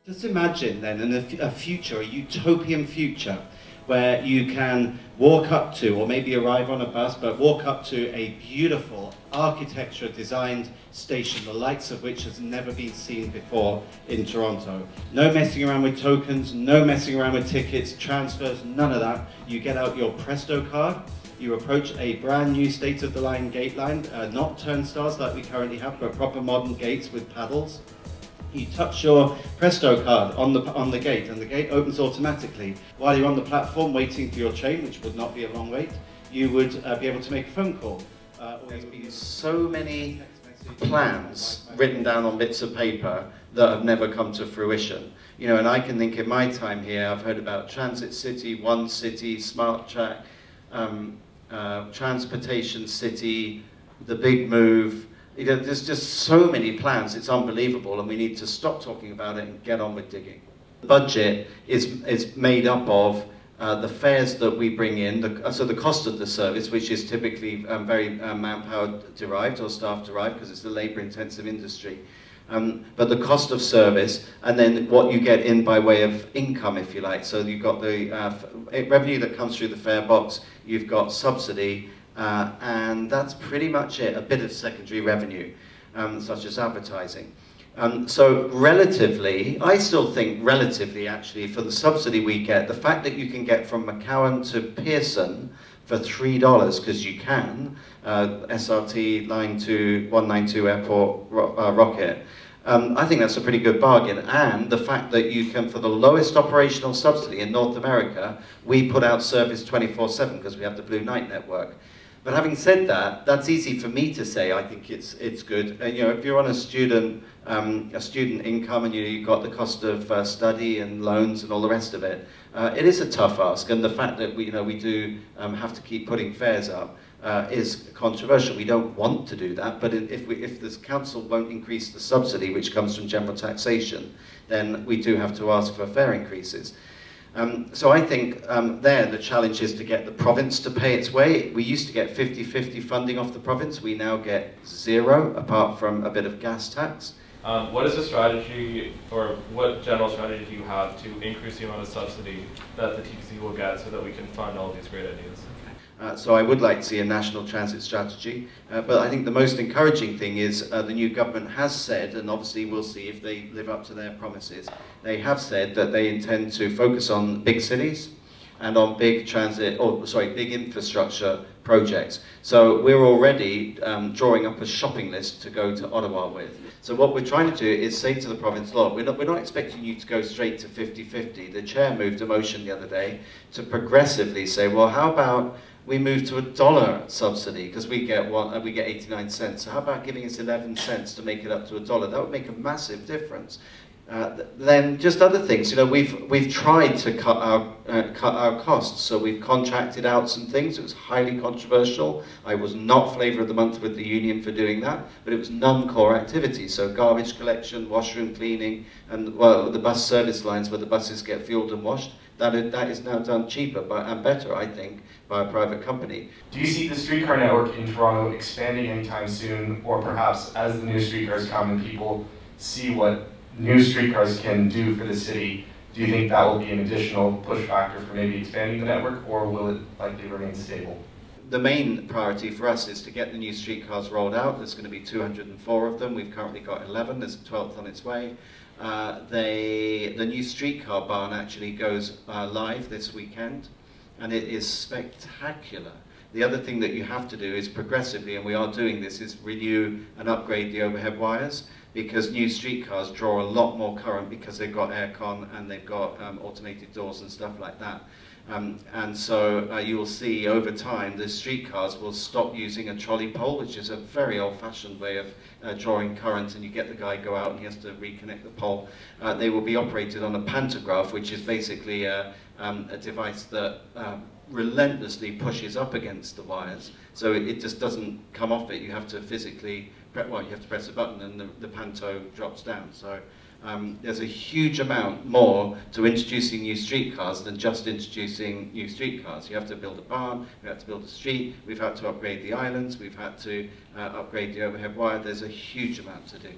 Just imagine then a future, a utopian future, where you can walk up to, or maybe arrive on a bus, but walk up to a beautiful architecture designed station, the likes of which has never been seen before in Toronto. No messing around with tokens, no messing around with tickets, transfers, none of that. You get out your Presto card, you approach a brand new state-of-the-line gate line, not turnstiles like we currently have, but proper modern gates with paddles. You touch your Presto card on the gate, and the gate opens automatically. While you're on the platform waiting for your train, which would not be a long wait, you would be able to make a phone call. There's been so many plans written down on bits of paper that have never come to fruition. You know, and I can think in my time here, I've heard about Transit City, One City, Smart Track, Transportation City, The Big Move. You know, there's just so many plans, it's unbelievable, and we need to stop talking about it and get on with digging. The budget is made up of the fares that we bring in, so the cost of the service, which is typically very manpower derived or staff derived because it's a labour intensive industry. But the cost of service, and then what you get in by way of income, if you like. So you've got the revenue that comes through the fare box, you've got subsidy, and that's pretty much it, a bit of secondary revenue, such as advertising. So relatively, I still think relatively actually, for the subsidy we get, the fact that you can get from McCowan to Pearson for $3, because you can, SRT line to 192 Airport Rocket, I think that's a pretty good bargain. And the fact that you can, for the lowest operational subsidy in North America, we put out service 24/7 because we have the Blue Knight network. But having said that, that's easy for me to say. I think it's good. And, you know, if you're on a student income and you've got the cost of study and loans and all the rest of it, it is a tough ask. And the fact that we do have to keep putting fares up is controversial. We don't want to do that, but if the council won't increase the subsidy, which comes from general taxation, then we do have to ask for fare increases. So I think there the challenge is to get the province to pay its way. We used to get 50-50 funding off the province. We now get zero, apart from a bit of gas tax. What is the strategy, or what general strategy do you have to increase the amount of subsidy that the TTC will get so that we can fund all these great ideas? So I would like to see a national transit strategy, but I think the most encouraging thing is the new government has said, and obviously we'll see if they live up to their promises, they have said that they intend to focus on big cities and on big big infrastructure projects. So we're already drawing up a shopping list to go to Ottawa with. So what we're trying to do is say to the province, look, we're not expecting you to go straight to 50-50. The chair moved a motion the other day to progressively say, well, how about we move to $1 subsidy, because we get 89 cents. So how about giving us 11 cents to make it up to $1? That would make a massive difference. Then just other things, you know, we've tried to cut our costs, so we've contracted out some things. It was highly controversial. I was not flavour of the month with the union for doing that, but it was non-core activity. So garbage collection, washroom cleaning, and well, the bus service lines where the buses get fueled and washed. That is now done cheaper and better, I think, by a private company. Do you see the streetcar network in Toronto expanding anytime soon, or perhaps as the new streetcars come and people see what new streetcars can do for the city, do you think that will be an additional push factor for maybe expanding the network, or will it likely remain stable? The main priority for us is to get the new streetcars rolled out. There's going to be 204 of them. We've currently got 11. There's a 12th on its way. The new streetcar barn actually goes live this weekend, and it is spectacular. The other thing that you have to do is progressively, and we are doing this, is renew and upgrade the overhead wires, because new streetcars draw a lot more current because they've got aircon and they've got automated doors and stuff like that. And so you will see over time the streetcars will stop using a trolley pole, which is a very old-fashioned way of drawing current, and you get the guy go out and he has to reconnect the pole. They will be operated on a pantograph, which is basically a device that relentlessly pushes up against the wires, so it just doesn't come off it. You have to physically, well, you have to press a button and the panto drops down. So there's a huge amount more to introducing new streetcars than just introducing new streetcars. You have to build a barn, we have to build a street, we've had to upgrade the islands, we've had to upgrade the overhead wire. There's a huge amount to do.